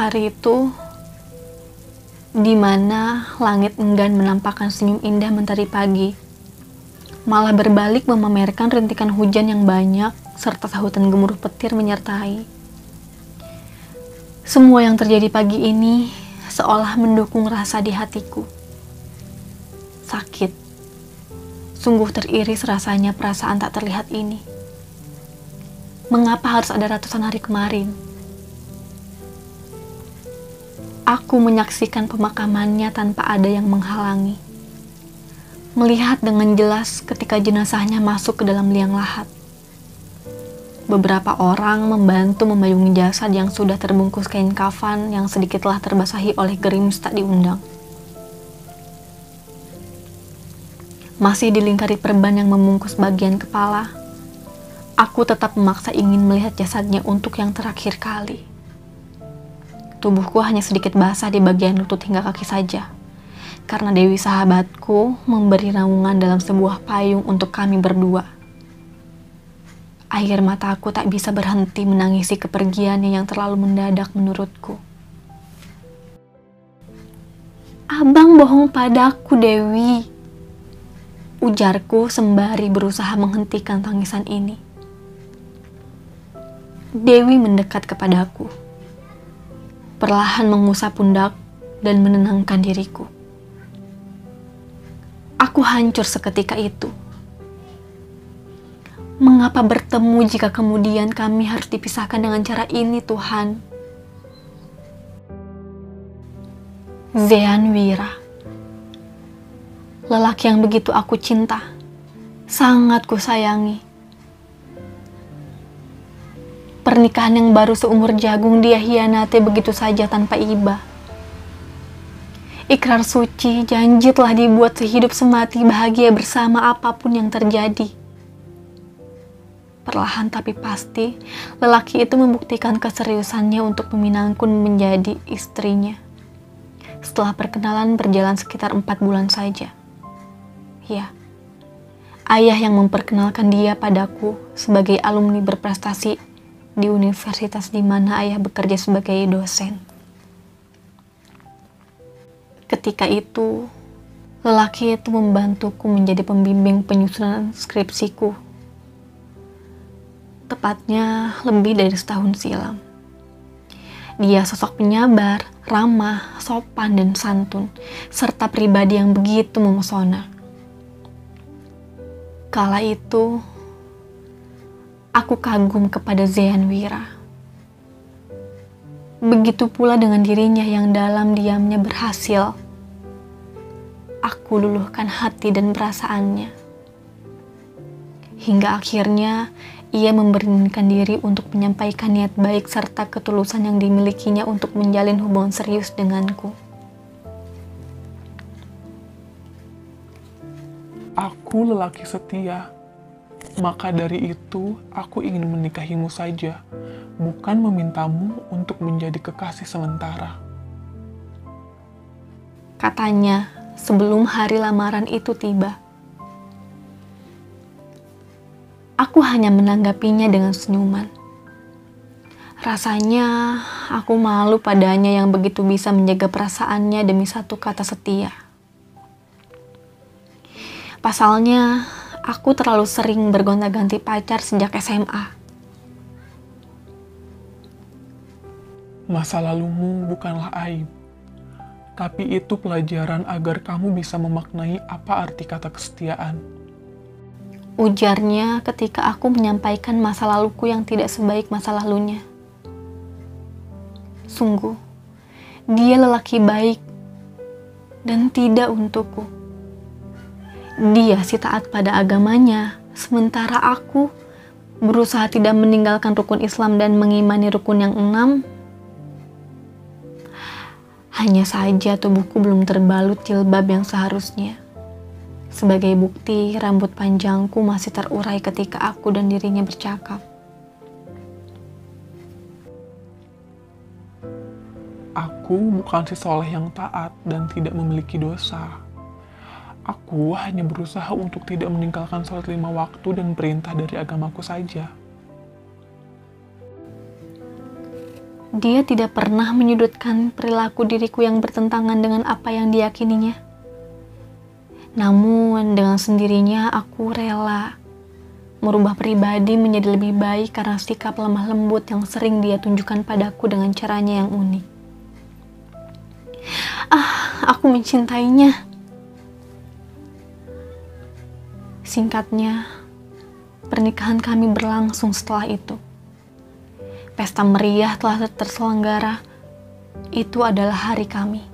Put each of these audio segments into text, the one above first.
Hari itu, di mana langit enggan menampakkan senyum indah mentari pagi, malah berbalik memamerkan rintikan hujan yang banyak serta sahutan gemuruh petir menyertai. Semua yang terjadi pagi ini seolah mendukung rasa di hatiku. Sakit. Sungguh teriris rasanya perasaan tak terlihat ini. Mengapa harus ada ratusan hari kemarin? Aku menyaksikan pemakamannya tanpa ada yang menghalangi. Melihat dengan jelas ketika jenazahnya masuk ke dalam liang lahat. Beberapa orang membantu memayungi jasad yang sudah terbungkus kain kafan yang sedikitlah terbasahi oleh gerimis tak diundang. Masih dilingkari perban yang membungkus bagian kepala, aku tetap memaksa ingin melihat jasadnya untuk yang terakhir kali. Tubuhku hanya sedikit basah di bagian lutut hingga kaki saja, karena Dewi sahabatku memberi naungan dalam sebuah payung untuk kami berdua. Air mataku tak bisa berhenti menangisi kepergiannya yang terlalu mendadak menurutku. Abang bohong padaku, Dewi. Ujarku sembari berusaha menghentikan tangisan ini. Dewi mendekat kepadaku. Perlahan mengusap pundak dan menenangkan diriku. Aku hancur seketika itu. Mengapa bertemu jika kemudian kami harus dipisahkan dengan cara ini, Tuhan? Zehan Wira. Lelaki yang begitu aku cinta, sangat kusayangi. Pernikahan yang baru seumur jagung dia hianati begitu saja tanpa iba. Ikrar suci, janji telah dibuat sehidup semati bahagia bersama apapun yang terjadi. Perlahan tapi pasti, lelaki itu membuktikan keseriusannya untuk meminangku menjadi istrinya. Setelah perkenalan berjalan sekitar 4 bulan saja. Ya, ayah yang memperkenalkan dia padaku sebagai alumni berprestasi di universitas di mana ayah bekerja sebagai dosen. Ketika itu, lelaki itu membantuku menjadi pembimbing penyusunan skripsiku. Tepatnya lebih dari setahun silam. Dia sosok penyabar, ramah, sopan dan santun, serta pribadi yang begitu memesona. Kala itu, aku kagum kepada Zehan Wira. Begitu pula dengan dirinya yang dalam diamnya berhasil. Aku luluhkan hati dan perasaannya. Hingga akhirnya, ia memberanikan diri untuk menyampaikan niat baik serta ketulusan yang dimilikinya untuk menjalin hubungan serius denganku. Aku lelaki setia, maka dari itu aku ingin menikahimu saja, bukan memintamu untuk menjadi kekasih sementara. Katanya sebelum hari lamaran itu tiba. Aku hanya menanggapinya dengan senyuman. Rasanya aku malu padanya yang begitu bisa menjaga perasaannya demi satu kata setia. Pasalnya, aku terlalu sering bergonta-ganti pacar sejak SMA. Masa lalumu bukanlah aib, tapi itu pelajaran agar kamu bisa memaknai apa arti kata kesetiaan. Ujarnya ketika aku menyampaikan masa laluku yang tidak sebaik masa lalunya. Sungguh, dia lelaki baik dan tidak untukku. Dia si taat pada agamanya, sementara aku berusaha tidak meninggalkan rukun Islam dan mengimani rukun yang 6. Hanya saja tubuhku belum terbalut jilbab yang seharusnya. Sebagai bukti, rambut panjangku masih terurai ketika aku dan dirinya bercakap. Aku bukan si soleh yang taat dan tidak memiliki dosa. Aku hanya berusaha untuk tidak meninggalkan sholat 5 waktu dan perintah dari agamaku saja. Dia tidak pernah menyudutkan perilaku diriku yang bertentangan dengan apa yang diyakininya. Namun dengan sendirinya aku rela merubah pribadi menjadi lebih baik karena sikap lemah lembut yang sering dia tunjukkan padaku dengan caranya yang unik. Aku mencintainya. Singkatnya, pernikahan kami berlangsung setelah itu. Pesta meriah telah terselenggara. Itu adalah hari kami.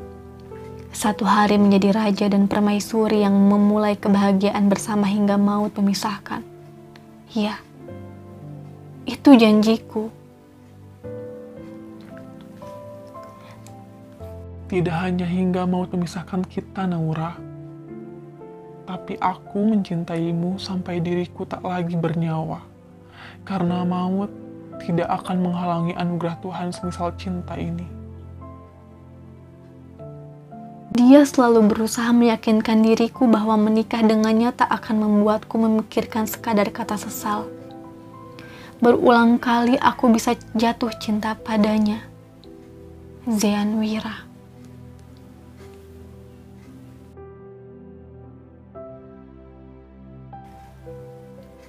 Satu hari menjadi raja dan permaisuri yang memulai kebahagiaan bersama hingga maut memisahkan. Ya, itu janjiku. Tidak hanya hingga maut memisahkan kita, Naura. Tapi aku mencintaimu sampai diriku tak lagi bernyawa. Karena maut tidak akan menghalangi anugerah Tuhan semisal cinta ini. Dia selalu berusaha meyakinkan diriku bahwa menikah dengannya tak akan membuatku memikirkan sekadar kata sesal. Berulang kali aku bisa jatuh cinta padanya. Zean Wira.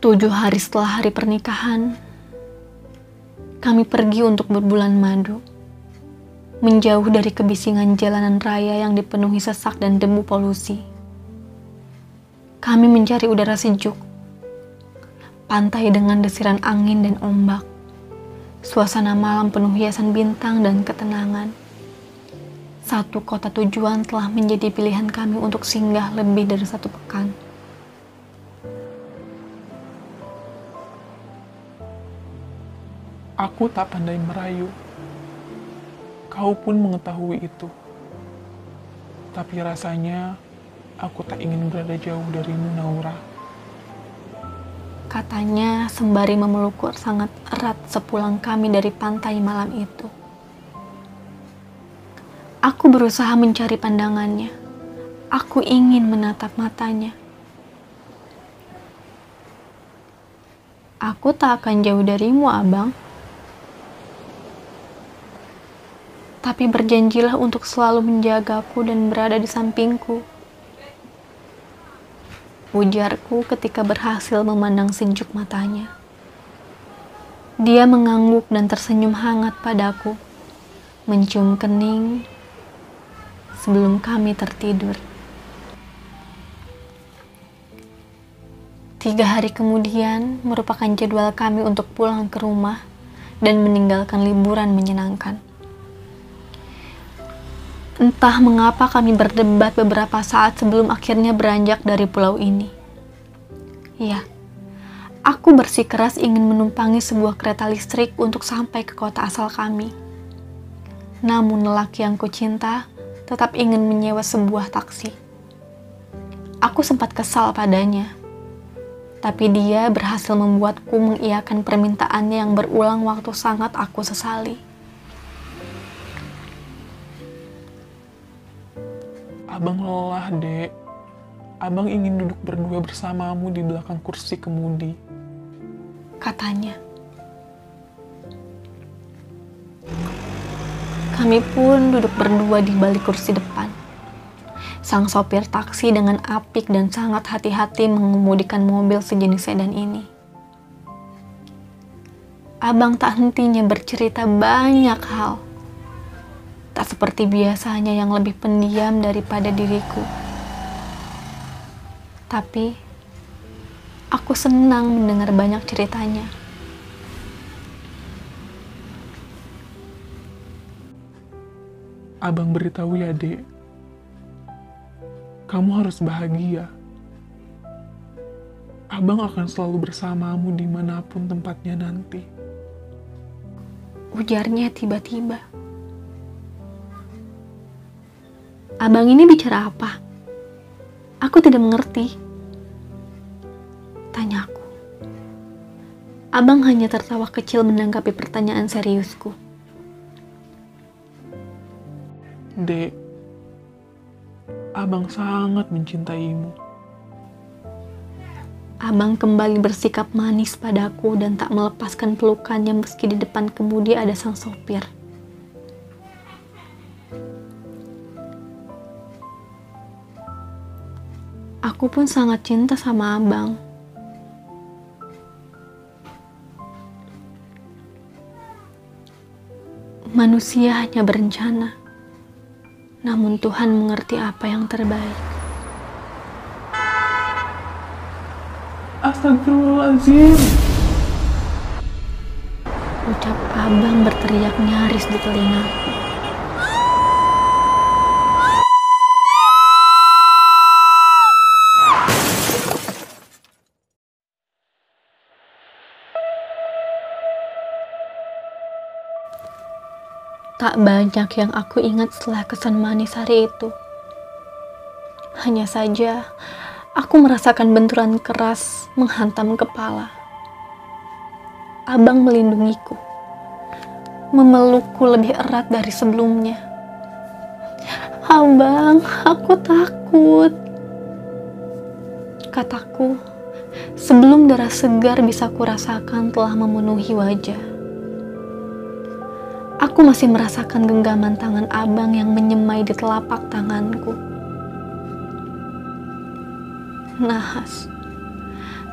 Tujuh hari setelah hari pernikahan, kami pergi untuk berbulan madu. Menjauh dari kebisingan jalanan raya yang dipenuhi sesak dan debu polusi. Kami mencari udara sejuk, pantai dengan desiran angin dan ombak, suasana malam penuh hiasan bintang dan ketenangan. Satu kota tujuan telah menjadi pilihan kami untuk singgah lebih dari 1 pekan. Aku tak pandai merayu. Kau pun mengetahui itu. Tapi rasanya aku tak ingin berada jauh darimu, Naura. Katanya sembari memelukku sangat erat sepulang kami dari pantai malam itu. Aku berusaha mencari pandangannya. Aku ingin menatap matanya. Aku tak akan jauh darimu, Abang. Tapi berjanjilah untuk selalu menjagaku dan berada di sampingku. Ujarku ketika berhasil memandang sejuk matanya. Dia mengangguk dan tersenyum hangat padaku, mencium kening sebelum kami tertidur. 3 hari kemudian merupakan jadwal kami untuk pulang ke rumah dan meninggalkan liburan menyenangkan. Entah mengapa kami berdebat beberapa saat sebelum akhirnya beranjak dari pulau ini. Ya, aku bersikeras ingin menumpangi sebuah kereta listrik untuk sampai ke kota asal kami. Namun lelaki yang kucinta tetap ingin menyewa sebuah taksi. Aku sempat kesal padanya, tapi dia berhasil membuatku mengiyakan permintaannya yang berulang waktu sangat aku sesali. Abang lelah, Dek. Abang ingin duduk berdua bersamamu di belakang kursi kemudi. Katanya. Kami pun duduk berdua di balik kursi depan. Sang sopir taksi dengan apik dan sangat hati-hati mengemudikan mobil sejenis sedan ini. Abang tak hentinya bercerita banyak hal. Tak seperti biasanya yang lebih pendiam daripada diriku. Tapi, aku senang mendengar banyak ceritanya. Abang beritahu ya, Dek. Kamu harus bahagia. Abang akan selalu bersamamu dimanapun tempatnya nanti. Ujarnya tiba-tiba. Abang ini bicara apa? Aku tidak mengerti. Tanyaku. Abang hanya tertawa kecil menanggapi pertanyaan seriusku. Dek, Abang sangat mencintaimu. Abang kembali bersikap manis padaku dan tak melepaskan pelukannya meski di depan kemudi ada sang sopir. Aku pun sangat cinta sama abang. Manusia hanya berencana, namun Tuhan mengerti apa yang terbaik. Astagfirullahaladzim. Ucap abang berteriak nyaris di telingaku. Tak banyak yang aku ingat setelah kesan manis hari itu. Hanya saja, aku merasakan benturan keras menghantam kepala. Abang melindungiku, memelukku lebih erat dari sebelumnya. "Abang, aku takut," kataku, sebelum darah segar bisa kurasakan telah memenuhi wajah. Aku masih merasakan genggaman tangan abang yang menyemai di telapak tanganku. Nahas,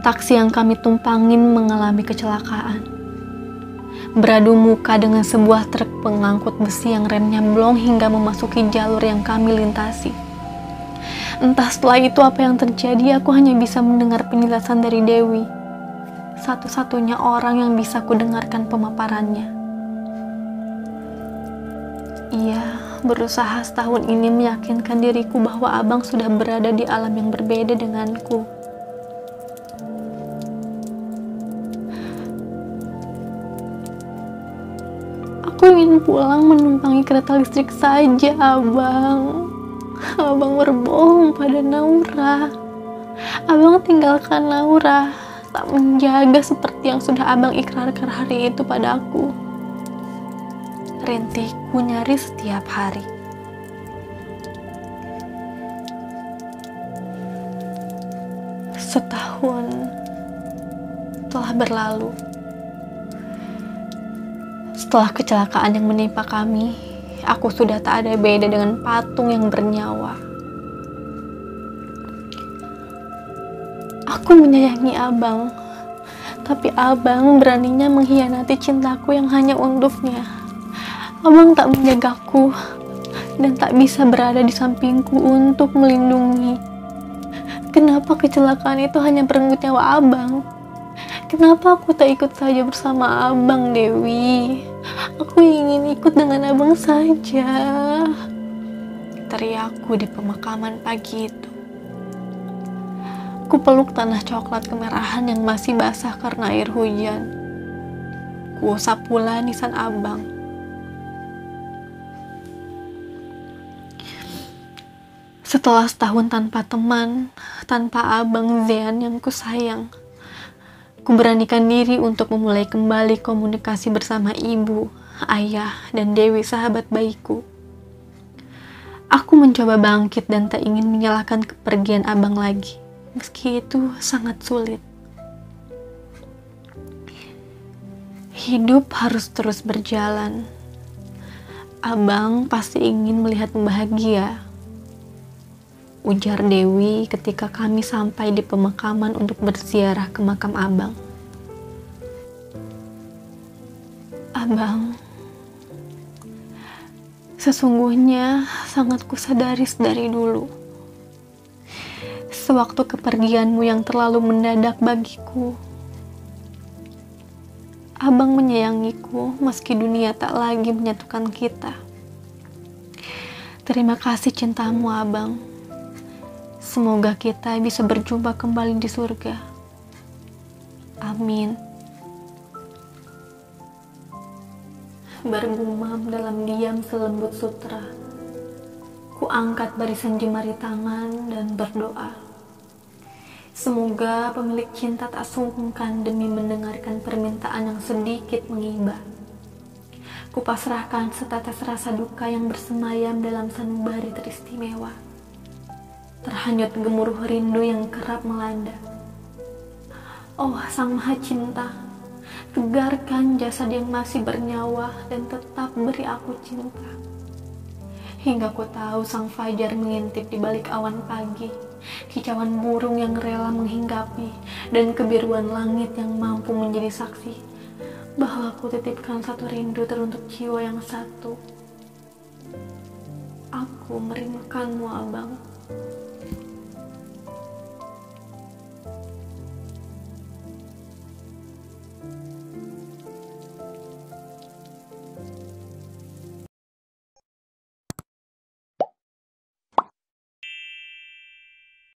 taksi yang kami tumpangin mengalami kecelakaan. Beradu muka dengan sebuah truk pengangkut besi yang remnya blong hingga memasuki jalur yang kami lintasi. Entah setelah itu apa yang terjadi, aku hanya bisa mendengar penjelasan dari Dewi. Satu-satunya orang yang bisa kudengarkan pemaparannya. Ia berusaha setahun ini meyakinkan diriku bahwa abang sudah berada di alam yang berbeda denganku. Aku ingin pulang menumpangi kereta listrik saja, abang. Abang berbohong pada Naura. Abang tinggalkan Naura, tak menjaga seperti yang sudah abang ikrarkan hari itu padaku. Rintihku nyaris setiap hari. Setahun telah berlalu. Setelah kecelakaan yang menimpa kami, aku sudah tak ada beda dengan patung yang bernyawa. Aku menyayangi abang, tapi abang beraninya mengkhianati cintaku yang hanya untuknya. Abang tak menjagaku dan tak bisa berada di sampingku untuk melindungi. Kenapa kecelakaan itu hanya merenggut nyawa abang? Kenapa aku tak ikut saja bersama abang, Dewi? Aku ingin ikut dengan abang saja. Teriakku di pemakaman pagi itu. Ku peluk tanah coklat kemerahan yang masih basah karena air hujan. Ku usap pula nisan abang. Setelah setahun tanpa teman, tanpa abang Zean yang kusayang, ku beranikan diri untuk memulai kembali komunikasi bersama ibu, ayah, dan Dewi sahabat bayiku. Aku mencoba bangkit dan tak ingin menyalahkan kepergian abang lagi, meski itu sangat sulit. Hidup harus terus berjalan. Abang pasti ingin melihatmu bahagia, ujar Dewi ketika kami sampai di pemakaman untuk berziarah ke makam abang. Abang, sesungguhnya sangat kusadari dari dulu. Sewaktu kepergianmu yang terlalu mendadak bagiku, abang menyayangiku meski dunia tak lagi menyatukan kita. Terima kasih cintamu, abang. Semoga kita bisa berjumpa kembali di surga. Amin. Bergumam dalam diam selembut sutra. Ku angkat barisan jemari tangan dan berdoa. Semoga pemilik cinta tak sungkan demi mendengarkan permintaan yang sedikit mengibah. Ku pasrahkan setetes rasa duka yang bersemayam dalam sanubari teristimewa. Terhanyut gemuruh rindu yang kerap melanda. Oh Sang Maha Cinta, tegarkan jasad yang masih bernyawa dan tetap beri aku cinta. Hingga ku tahu sang fajar mengintip di balik awan pagi. kicauan burung yang rela menghinggapi, dan kebiruan langit yang mampu menjadi saksi bahwa aku titipkan satu rindu teruntuk jiwa yang satu. Aku merindukanmu, Abang.